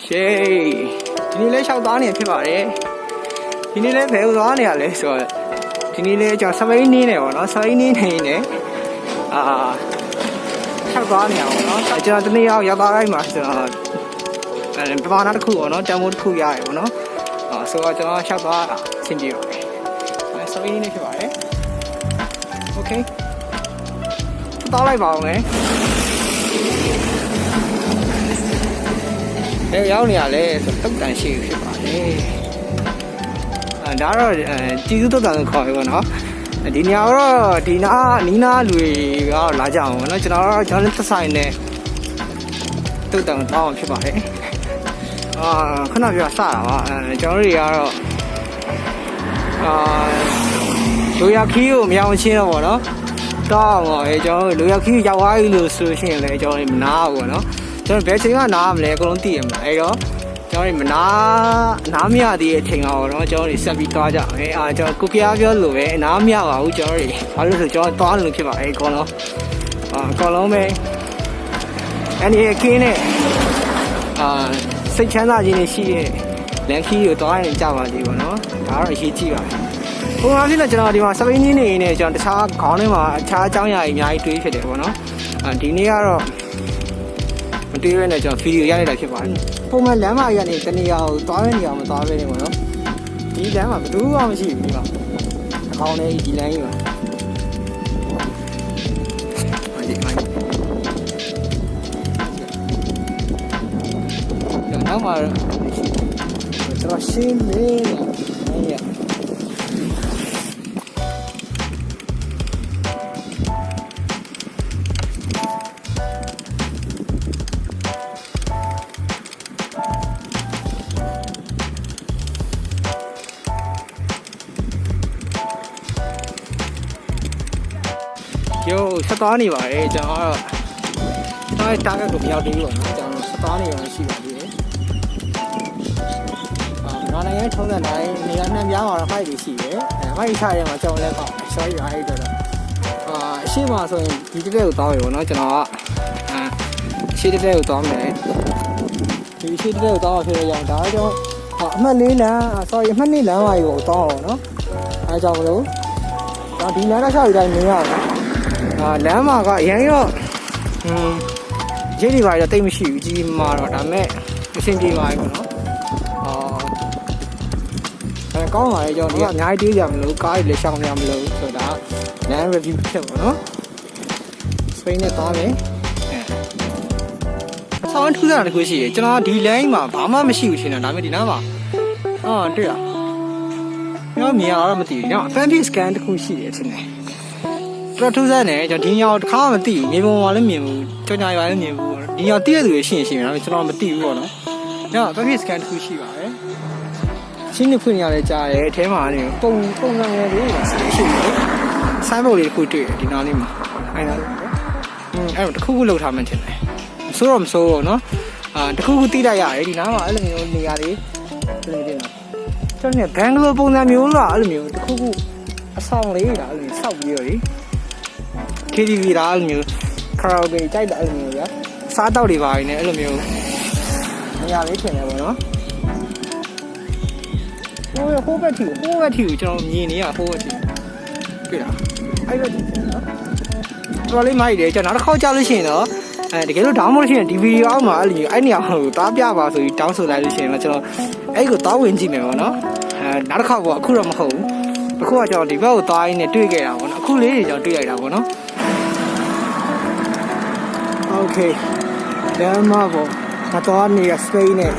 ရှေးဒီနေ့လဲလျှောက်သွားနေဖြစ်ပါတယ်ဒီနေ့လဲဘယ်လိုသွားနေရလဲဆိုတော့ဒီနေ့လဲကျွန်တော်စပိန်နေနေပေါ့နော်စပိန်နေနေလျှောက်သွားနေရပေါ့နော်ကျွန်တော်တနေ့ရောက်သွားတိုင်းမှာဆိုတော့ပမာဏတစ်ခုပေါ့နော်တန်ဖိုးတစ်ခုရရပေါ့နော်ဆိုတော့ကျွန်တော်လျှောက်သွားတာအဆင်ပြေပါတယ်စပိန်နေဖြစ်ပါတယ်โอเคသွားလိုက်ပါအောင်လေရောက်နေရလဲဆိုတုတ်တန်ရှိဖြစ်ပါတယ်ဒါတော့ကြည်စုတုတ်တန်ကိုခေါ်ရပါတော့ဒီနေရာတော့ဒီနီးနာလူတွေကလာကြအောင်နော်ကျွန်တော်လည်းသက်ဆိုင်နေတုတ်တန်တောင်းဖြစ်ပါတယ်ခဏပြစတာပါကျွန်တော်တို့တွေကတော့လူရခီးကိုမရောက်ချင်းတော့ဗောနော်တော့ဟောကျွန်တော်လူရခီးရောက်သွားပြီလို့ဆိုရှင်လေကျွန်တော်မနာဘူးဗောနော်ကျွန်တော်ဘယ်ချိန်မှနားမလဲအကုန်လုံးသိရမှာအဲ့တော့ကျွန်တော်မနားမရသေးတဲ့အချိန်အောင်တော့ကျွန်တော်ဆက်ပြီးသွားကြမယ်ကျွန်တော်ကိုပြားပြောလို့ပဲနားမရပါဘူးကျွန်တော်ဘာလို့ဆိုကျွန်တော်သွားလို့ဖြစ်ပါအဲ့အကုန်လုံးပဲအဲ့ဒီကင်းနဲ့စိတ်ချမ်းသာခြင်းနဲ့ရှိတဲ့လန်ခီးကိုသွားရင်ကြပါသေးဘူးနော်ဒါတော့အရေးကြီးပါတယ်ပုံမှန်ဖြစ်တော့ကျွန်တော်ဒီမှာစပိန်ကြီးနေနေကျွန်တော်တခြားခေါင်းထဲမှာအခြားအကြောင်းအရာကြီးအများကြီးတွေးဖြစ်တယ်ပေါ့နော်ဒီနေ့ကတော့မတွေးရနဲ့ကျွန်တော်ဗီဒီယိုရိုက်လိုက်တာဖြစ်ပါတယ်ပုံမှန်လမ်းမကြီးကနေတနေရာကိုသွားတဲ့နေရာမှာသွားပဲနေပေါ့နော်ဒီလမ်းမှာဘယ်သူမှမရှိဘူးဒီမှာအကောင်းလေးဒီလမ်းကြီးပါနောက်မှာကျွန်တော်ရှင်းနေတယ်ဆက်သွားနေပါတယ်ကျွန်တော်ကတော့တားကကိုမရောက်သေးဘူးပေါ့နော်ကျွန်တော်ဆက်သွားနေရရှိပါသေးတယ်နိုင်ငံထုံးတဲ့နိုင်နေရာနှံပြားမှာတော့ဖိုက်တွေရှိတယ်ဖိုက်ချရဲမှာကျွန်တော်လည်းပေါ့ sorry ပါအဲ့တော့အရှိမဆိုရင်ဒီတစ်တဲ့ကိုတောင်းရပေါ့နော်ကျွန်တော်ကအရှိတစ်တဲ့ကိုတောင်းမယ်ဒီအရှိတစ်တဲ့ကိုတောင်းအောင်ဖြစ်ရအောင်ဒါကြောင့်အမှတ်၄လမ်း sorry အမှတ်၄လမ်းပါကိုတောင်းအောင်နော်အဲကြောင့်မလို့ဒါဒီလမ်းတစ်လျှောက်ဒီတိုင်းနေရအောင်လမ်းမှာကအရင်တော့ရေးတွေပါတော့တိတ်မရှိဘူးကြီးမှာတော့ဒါမဲ့အဆင်ပြေပါပြီပေါ့နော်ကောင်းပါလေကျွန်တော်ဒီကအများကြီးတွေးကြမလို့ကားတွေလည်းရှောင်ရမလို့ဆိုတာ land review ဖြစ်ပါတော့စပိန်နဲ့သွားမယ်ဆောင်းထူးဆန်းတာတစ်ခုရှိတယ်ကျွန်တော်ဒီ line မှာဘာမှမရှိဘူးထင်တာဒါပေမဲ့ဒီနားမှာတွေ့ရကျွန်တော်မြင်ရတော့မသိဘူးကျွန်တော် fan scan တစ်ခုရှိတယ်ထင်တယ်တော်ထူးဆန်းတယ်ကျွန်တော်ဒီညောင်တစ်ခါမှမသိဘူးမြေပုံမှာလည်းမြင်ဘူးကြောင်ညာရွာလည်းမြင်ဘူးဒီညောင်တည့်ရသူတွေရှိရင်ရှိတယ်ဒါပေမဲ့ကျွန်တော်မသိဘူးပေါ့နော်ကျွန်တော် fan scan တစ်ခုရှိပါတယ်ရှင်းနေဖွင့်ရလဲကြားတယ်အထဲမှာနေပုံစံငယ်လေးရှိတယ်ဆိုင်းဘုတ်လေးတစ်ခုတွေ့တယ်ဒီနားလေးမှာအဲ့ဒါအဲ့တော့တစ်ခုခုလောက်ထားမှထင်တယ်မစိုးတော့မစိုးတော့နော်တစ်ခုခုတိလိုက်ရတယ်ဒီနားမှာအဲ့လိုမျိုးနေရာလေးပြင်နေတယ်နော်ကျွန်တော်ကဘန်ဂလိုပုံစံမျိုးလားအဲ့လိုမျိုးတစ်ခုခုအဆောင်လေးလားအဲ့လိုဆောက်ပြီးတော့လေ KTV လားအဲ့လိုမျိုးကာရာအိုကေကြိုက်တာအဲ့လိုမျိုးဗျာစားတောက်တွေပါနေအဲ့လိုမျိုးနေရာလေးထင်တယ်ပေါ့နော်ဟိုဘက်ထီကိုကျွန်တော်မြင်နေရဟိုဘက်ထီတွေ့လားအဲ့လိုတင်နော်တော်လေးမိုက်တယ်ကျွန်တော်နောက်တစ်ခေါက်ကြားလို့ရှိရင်တော့တကယ်လို့ download ရှိရင်ဒီဗီဒီယိုအောက်မှာအဲ့လိုအဲ့နေရာကိုတားပြပါဆိုပြီးတောင်းဆိုလိုက်လို့ရှိရင်တော့ကျွန်တော်အဲ့ကိုတောင်းဝင်ကြည့်မယ်ပေါ့နော်နောက်တစ်ခေါက်ပေါ့အခုတော့မဟုတ်ဘူးအခုကကျွန်တော်ဒီဘက်ကိုသွားရင်းနဲ့တွေ့ခဲ့တာပေါ့နော်အခုလေးတွေကျွန်တော်တွေ့လိုက်တာပေါ့နော် Okay ဒါမှပေါ့မတော်နေရစပိန်နဲ့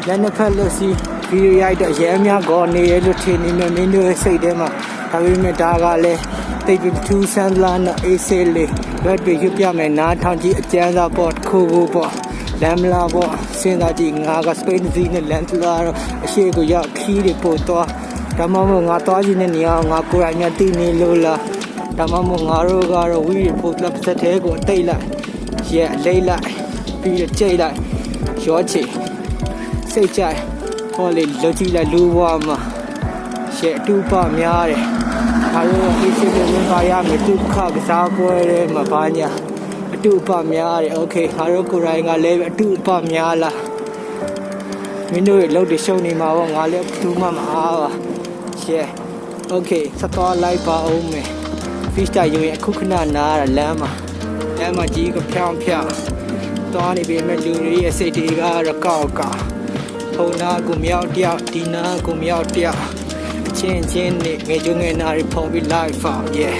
လက်နှစ်ဖက်လို့စီဗီဒီယိုရိုက်တဲ့ရဲများကောနေရလို့ထင်နေမယ်မင်းတို့စိတ်ထဲမှာဒါပေမဲ့ဒါကလည်းတိတ်ပြီးထူးဆန်းလာတဲ့အေးဆေးလေးဘက်တွေရွပြမယ်နားထောင်ကြည့်အကျန်းစာပေါ့ခိုးပေါ့လမ်းမလာပေါ့စဉ်းစားကြည့်ငါကစပိန်စီနဲ့လန်တလာတော့အရှိကိုရောက်ခီးတွေပို့တော့ဒါမှမဟုတ်ငါသွားကြည့်နေနေအောင်ငါကိုယ်တိုင်များတည်နေလို့လားဒါမှမဟုတ်ငါတို့ကတော့ဝီးပို့လက်သက်သေးကိုတိတ်လိုက်ရဲလိမ့်လိုက်ပြီးတော့ကြိတ်လိုက်ရောချေစိတ်ကြိုက်ဟောလေလောက်ကြည့်လိုက်လူဘွားမှာရှက်တူပများတယ်ဒါလို့ဒီစိတ်ကိုဝင်ပါရမယ်ဒုက္ခကစားပွဲထဲမှာဘာညာအတူပများတယ်โอเคငါတို့ကိုယ်တိုင်ကလည်းအတူပများလား မင်းတို့ရဲ့လုပ်တဲ့ရှုံနေမှာပေါ့ငါလည်းဘူးမှမအားပါရှယ်โอเคဆက်သွားလိုက်ပါဦးမယ် fish တိုင်ရင်အခုခဏနားရလမ်းမှာကြီးကဖြောင်းဖြောင်းသွားနေပြီမဲ့လူတွေရဲ့စိတ်တွေကတော့ကောက်ထုံနာကိုမြောက်တယောက်ဒီနာကိုမြောက်တယောက်ချင်းနဲ့ငယ်ကျုံငယ်နာရီပေါ်ပြီး live out yeah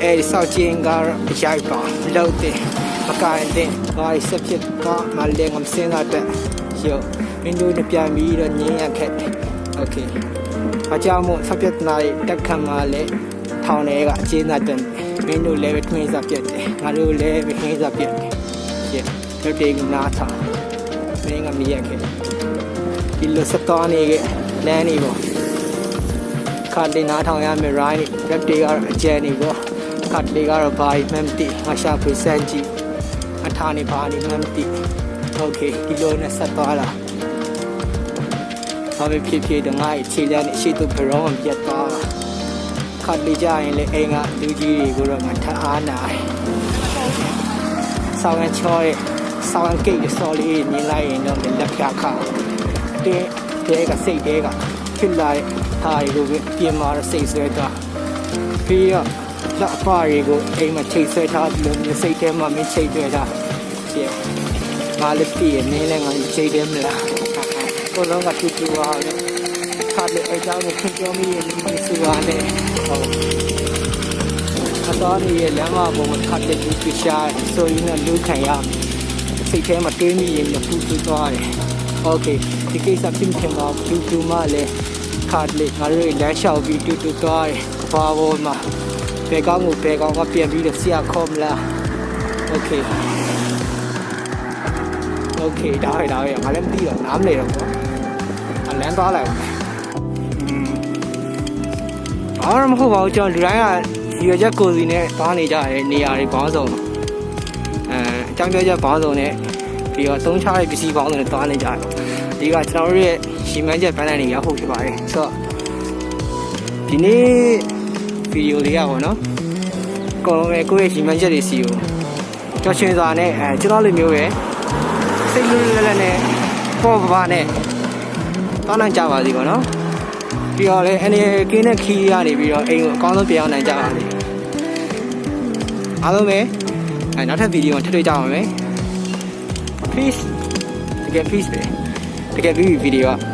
အဲ့ဆောက်ချင်းကရိုက်ပါလို့တယ်မကိုင်းတဲ့ဘာဆက်ဖြစ်ကမလဲငမ်စင်းလာတဲ့ယောမင်းတို့နဲ့ပြန်ပြီးတော့ညင်းရခဲ့တယ်โอเคအကြောင်းမို့ဆက်ပြတ်နာရီတက်ခံมาလဲထောင်ထဲကအချင်းသားတက်မင်းတို့လည်းပဲထွင်းစားပြတ်တယ်ငါတို့လည်းပဲထွင်းစားပြတ်တယ်yeah ဘယ်တေကနာထားမင်းကမရခဲ့ဒီလိုစတော်နေကလမ်းနေပေါ့ခါတင်နာထောင်ရမယ် right ဘယ်တေကအကျဲနေပေါ့ခါတလေကတော့ဘာမှမသိငါရှာဖွေစမ်းကြည့်အထာနေဘာနေမှမသိโอเคဒီလိုနဲ့ဆက်သွားတာဘာပဲဖြစ်တော့ငါ့အခြေလမ်းနဲ့ရှေ့သို့ဘရောင်းပြတ်သွားခါတလေကြရင်လေအိမ်ကလူကြီးတွေကိုတော့ငါထအားနာဆောင်းချောရဲ့ဆောင်းကိတ်ရဲ့စော်လေးမြင်လိုက်ရင်တော့လက်ဖြာခါတဲ့ကစိတ်တွေကဖြစ်လာတဲ့ဟာတွေကိုပြင်မာစိတ်ဆွဲသွားပြီးတော့လက်အဖားတွေကိုအိမ်မှာချိတ်ဆွဲထားပြီးလို့စိတ်ထဲမှာမချိတ်တွေ့တာပြည့်ငါလည်းပြည့်နေလဲငါချိတ်တယ်မလားကိုလုံးကတူတူပါလေခါလေးအကြောင်းကိုခွင့်ပြောမိရင်ဒီစူပါနဲ့ဟုတ်အတော်ရည်လမ်းမပေါ်မှာခါလေးပြရှာဆိုရင်လည်းလူခံရစိတ်ထဲမှာတွေးမိရင်လည်းပူပူသွားတယ်โอเคဒီကိစ္စပြင်ခင်မှာတူမှလည်းခါလေးငါတို့လမ်းလျှောက်ပြီးတူသွားတယ်ကဘာပေါ်မှာဘယ်ကောင်းကိုဘယ်ကောင်းကပြန်ပြီးတော့ဆရာခေါ်မလားโอเคဒါရငါလည်းမသိတော့နားမလဲတော့ပေါ့အလန်းသွားလိုက်အားမဟုတ်ပါဘူးကျွန်တော်လူတိုင်းကဒီရချက်ကိုစီနဲ့သွားနေကြတဲ့နေရာတွေပေါင်းစုံအကြောင်းပြောချက်ပေါင်းစုံနဲ့ပြီးတော့သုံးချတဲ့ပစ္စည်းပေါင်းစုံနဲ့သွားနေကြတယ်ဒီကကျွန်တော်တို့ရဲ့ရှီမန်းချက်ပန်းလန်တွေရောက်ဖို့ဖြစ်ပါတယ်ဆိုတော့ဒီနေ့ဗီဒီယိုလေးရပါတော့ကောလုံးပဲကိုယ့်ရဲ့ရှီမန်းချက်တွေစီကိုကြော်ရှင်စွာနဲ့ကျွန်တော်လိုမျိုးပဲစိတ်လွတ်လပ်နဲ့ပေါ်ပါနဲ့တောင်းနိုင်ကြပါစီပေါ့နော်ပြီးတော့လည်းအနေကင်းတဲ့ခီးရနေပြီးတော့အိမ်ကိုအကောင်းဆုံးပြန်အောင်နိုင်ကြပါစေအားလုံးပဲနောက်ထပ်ဗီဒီယိုမှာထပ်တွေ့ကြပါမယ် peace တကယ် peace ပဲတကယ်ဗီဒီယိုက